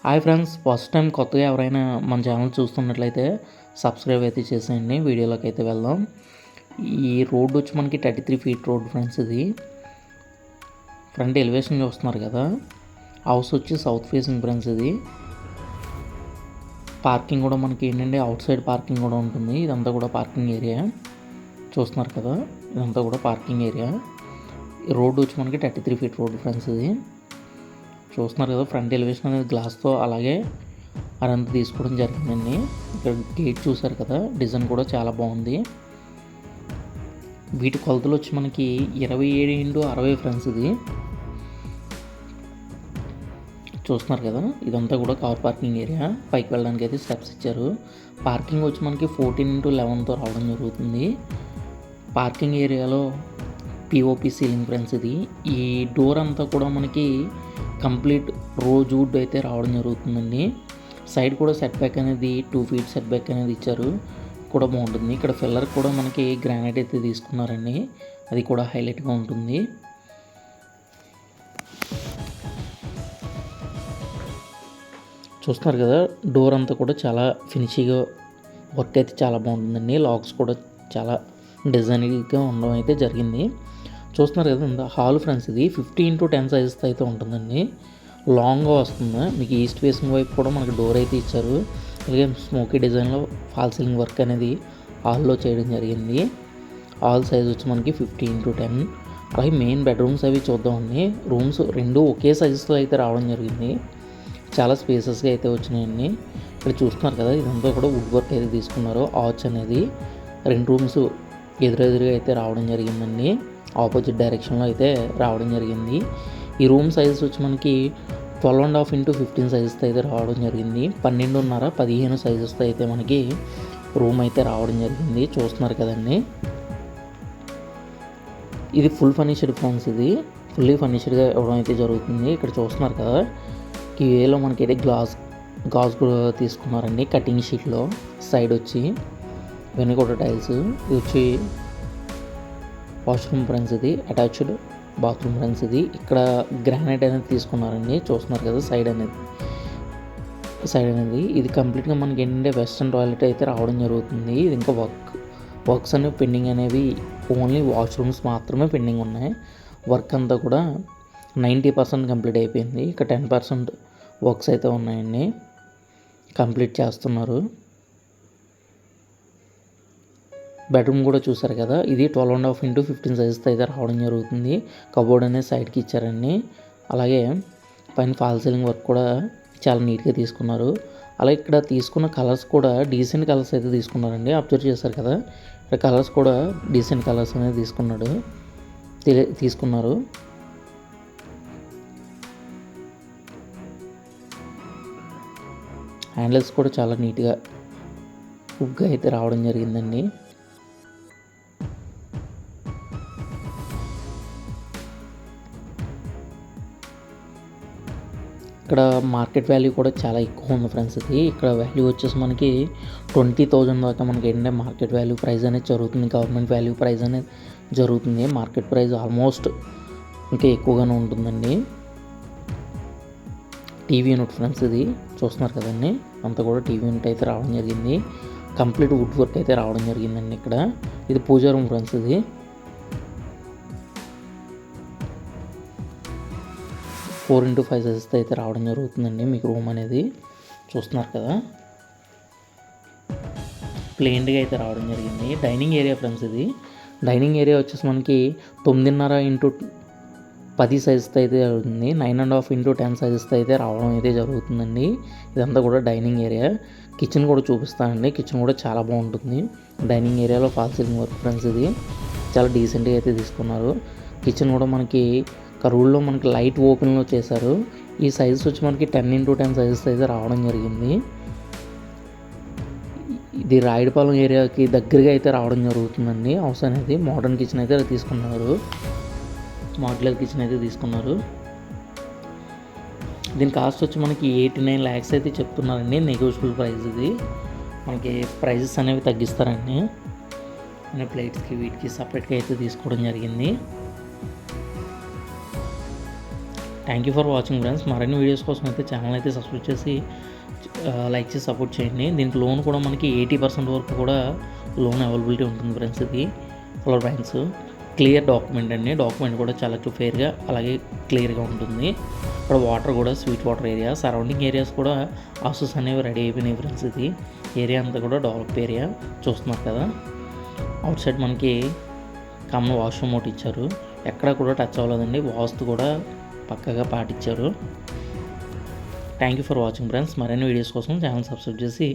Hi friends, first time కొత్తగా ఎవరైనా మన ఛానల్ చూస్తున్నట్లయితే సబ్స్క్రైబ్ అయితే చేసేయండి. వీడియోలోకి అయితే వెళ్దాం. ఈ రోడ్డు వచ్చి మనకి 33 ఫీట్ రోడ్ ఫ్రెండ్స్. ఇది ఫ్రంట్ ఎలివేషన్ చూస్తున్నారు కదా. హౌస్ వచ్చి సౌత్ ఫేసింగ్ ఫ్రెండ్స్. ఇది పార్కింగ్ కూడా మనకి ఏంటంటే అవుట్ సైడ్ పార్కింగ్ కూడా ఉంటుంది. ఇదంతా కూడా పార్కింగ్ ఏరియా చూస్తున్నారు కదా. ఇదంతా కూడా పార్కింగ్ ఏరియా. ఈ రోడ్డు వచ్చి మనకి 33 ఫీట్ రోడ్ ఫ్రెండ్స్. ఇది చూస్తున్నారు కదా. ఫ్రంట్ ఎలివేషన్ అనేది గ్లాస్తో అలాగే అదంతా తీసుకోవడం జరిగిందండి. ఇక్కడ గేట్ చూసారు కదా, డిజైన్ కూడా చాలా బాగుంది. వీటి కొలతలు వచ్చి మనకి 27x60 ఫ్రెండ్స్. ఇది చూస్తున్నారు కదా. ఇదంతా కూడా కార్ పార్కింగ్ ఏరియా. పైకి వెళ్ళడానికి అయితే స్టెప్స్ ఇచ్చారు. పార్కింగ్ వచ్చి మనకి 14x11తో రావడం జరుగుతుంది. పార్కింగ్ ఏరియాలో పిఓపి సీలింగ్ ఫ్రెండ్స్. ఇది ఈ డోర్ అంతా కూడా మనకి కంప్లీట్ రోజ్ వుడ్ అయితే రావడం జరుగుతుందండి. సైడ్ కూడా సెట్ బ్యాక్ అనేది 2 ఫీట్ సెట్ బ్యాక్ అనేది ఇచ్చారు, కూడా బాగుంటుంది. ఇక్కడ ఫిల్లర్ కూడా మనకి గ్రానైట్ అయితే తీసుకున్నారండి, అది కూడా హైలైట్గా ఉంటుంది. చూస్తున్నారు కదా, డోర్ అంతా కూడా చాలా ఫినిషింగ్గా వర్క్ అయితే చాలా బాగుంటుందండి. లాక్స్ కూడా చాలా డిజైన్గా ఉండడం అయితే జరిగింది. చూస్తున్నారు కదా హాల్ ఫ్రెండ్స్. ఇది 50x10 సైజెస్ అయితే ఉంటుందండి. లాంగ్గా వస్తుంది. మీకు ఈస్ట్ ఫేసింగ్ వైపు కూడా మనకి డోర్ అయితే ఇచ్చారు. అలాగే స్మోకీ డిజైన్లో ఫాల్ సీలింగ్ వర్క్ అనేది హాల్లో చేయడం జరిగింది. హాల్ సైజ్ వచ్చి మనకి 50x10. అలాగే మెయిన్ బెడ్రూమ్స్ అవి చూద్దామండి. రూమ్స్ రెండు ఒకే సైజెస్లో అయితే రావడం జరిగింది. చాలా స్పేసెస్గా అయితే వచ్చినాయండి. ఇక్కడ చూస్తున్నారు కదా, ఇదంతా కూడా వుడ్ వర్క్ అయితే తీసుకున్నారు. ఆర్చ్ అనేది 2 రూమ్స్ ఎదురెదురుగా అయితే రావడం జరిగిందండి. ఆపోజిట్ డైరెక్షన్లో అయితే రావడం జరిగింది. ఈ రూమ్ సైజ్ వచ్చి మనకి 12.5x15 సైజెస్తో అయితే రావడం జరిగింది. 12.5x15 సైజెస్తో అయితే మనకి రూమ్ అయితే రావడం జరిగింది. చూస్తున్నారు కదండి. ఇది ఫుల్ ఫర్నిష్డ్ ఫ్రెండ్స్. ఇది ఫుల్లీ ఫర్నిష్డ్గా ఇవ్వడం అయితే జరుగుతుంది. ఇక్కడ చూస్తున్నారు కదా, కివేలో మనకైతే గాజు కూడా తీసుకున్నారండి కటింగ్ షీట్లో. సైడ్ వచ్చి ఇవన్నీ కూడా టైల్స్. ఇది వచ్చి వాష్రూమ్ ఫ్రెండ్స్. ఇది అటాచ్డ్ బాత్రూమ్ ఫ్రెండ్స్. ఇది ఇక్కడ గ్రానైట్ అనేది తీసుకున్నారండి. చూస్తున్నారు కదా, సైడ్ అనేది ఇది కంప్లీట్గా మనకి ఏంటంటే వెస్ట్రన్ టాయిలెట్ అయితే రావడం జరుగుతుంది. ఇది ఇంకా వర్క్స్ అనేవి పెండింగ్ అనేవి, ఓన్లీ వాష్రూమ్స్ మాత్రమే పెండింగ్ ఉన్నాయి. వర్క్ అంతా కూడా 90% కంప్లీట్ అయిపోయింది. ఇక 10% వర్క్స్ అయితే ఉన్నాయండి, కంప్లీట్ చేస్తున్నారు. బెడ్రూమ్ కూడా చూసారు కదా, ఇది 12.5x15 సైజెస్తో అయితే రావడం జరుగుతుంది. కబోర్డ్ అనేది సైడ్కి ఇచ్చారండి. అలాగే పైన ఫాల్ సీలింగ్ వర్క్ కూడా చాలా నీట్గా తీసుకున్నారు. అలాగే ఇక్కడ తీసుకున్న కలర్స్ కూడా డీసెంట్ కలర్స్ అయితే తీసుకున్నారండి. అబ్జర్వ్ చేశారు కదా, ఇక్కడ కలర్స్ కూడా డీసెంట్ కలర్స్ అనేది తీసుకున్నారు. హ్యాండిల్స్ కూడా చాలా నీట్గా హుక్గా అయితే రావడం జరిగిందండి. ఇక్కడ మార్కెట్ వాల్యూ కూడా చాలా ఎక్కువ ఉంది ఫ్రెండ్స్. ఇది ఇక్కడ వాల్యూ వచ్చేసి మనకి 20,000 దాకా మనకి ఏంటంటే మార్కెట్ వాల్యూ ప్రైస్ అనేది జరుగుతుంది. గవర్నమెంట్ వాల్యూ ప్రైస్ అనేది జరుగుతుంది. మార్కెట్ ప్రైస్ ఆల్మోస్ట్ ఇంకా ఎక్కువగానే ఉంటుందండి. TV unit friends. ఇది చూస్తున్నారు కదండి, అంతా కూడా టీవీ యూనిట్ అయితే రావడం జరిగింది. కంప్లీట్ వుడ్ వర్క్ అయితే రావడం జరిగిందండి. ఇక్కడ ఇది పూజా రూమ్ ఫ్రెండ్స్. ఇది 4x5 సైజెస్తో అయితే రావడం జరుగుతుందండి. మీకు రూమ్ అనేది చూస్తున్నారు కదా, ప్లెయిన్గా అయితే రావడం జరిగింది. Dining area friends. ఇది డైనింగ్ ఏరియా వచ్చేసి మనకి 9.5x10 సైజుతో అయితే జరుగుతుంది. 9.5x10 సైజెస్తో అయితే రావడం అయితే జరుగుతుందండి. ఇదంతా కూడా డైనింగ్ ఏరియా. కిచెన్ కూడా చూపిస్తానండి. కిచెన్ కూడా చాలా బాగుంటుంది. డైనింగ్ ఏరియాలో ఫాల్ సీలింగ్ వర్క్ ఫ్రెండ్స్. ఇది చాలా డీసెంట్గా అయితే తీసుకున్నారు. కిచెన్ కూడా మనకి రూల్లో మనకి లైట్ ఓపెన్లో చేశారు. ఈ సైజెస్ వచ్చి మనకి 10x10 సైజెస్ అయితే రావడం జరిగింది. ఇది రాయుడుపాలెం ఏరియాకి దగ్గరగా అయితే రావడం జరుగుతుందండి. హౌస్ అనేది మోడర్న్ కిచెన్ అయితే తీసుకున్నారు. మాడ్యులర్ కిచెన్ అయితే తీసుకున్నారు. దీని కాస్ట్ వచ్చి మనకి 89 lakhs అయితే చెప్తున్నారండి. Negotiable price. ఇది మనకి ప్రైజెస్ అనేవి తగ్గిస్తారండి. ప్లేట్స్కి వీటికి సపరేట్గా అయితే తీసుకోవడం జరిగింది. Thank you for watching friends. మరిన్ని వీడియోస్ కోసం అయితే ఛానల్ అయితే సబ్స్క్రైబ్ చేసి లైక్ చేసి సపోర్ట్ చేయండి. దీనికి లోన్ కూడా మనకి 80% వరకు కూడా లోన్ అవైలబిలిటీ ఉంటుంది ఫ్రెండ్స్. ఇది ఫ్లోర్ బ్యాంక్స్ క్లియర్ డాక్యుమెంట్ అండి. డాక్యుమెంట్ కూడా చాలా ఫెయిర్గా అలాగే క్లియర్గా ఉంటుంది. ఇక్కడ వాటర్ కూడా sweet water area, surrounding areas కూడా హౌసెస్ అనేవి రెడీ అయిపోయినాయి ఫ్రెండ్స్. ఇది ఏరియా అంతా కూడా డెవలప్ ఏరియా చూస్తున్నారు కదా. అవుట్ సైడ్ మనకి కామన్ వాష్రూమ్ ఒకటి ఇచ్చారు. ఎక్కడ కూడా టచ్ అవ్వలేదండి. వాస్తు కూడా పక్కగా పాటించారు. Thank you for watching friends. మరిన్ని వీడియోస్ కోసం ఛానల్ సబ్స్క్రైబ్ చేసి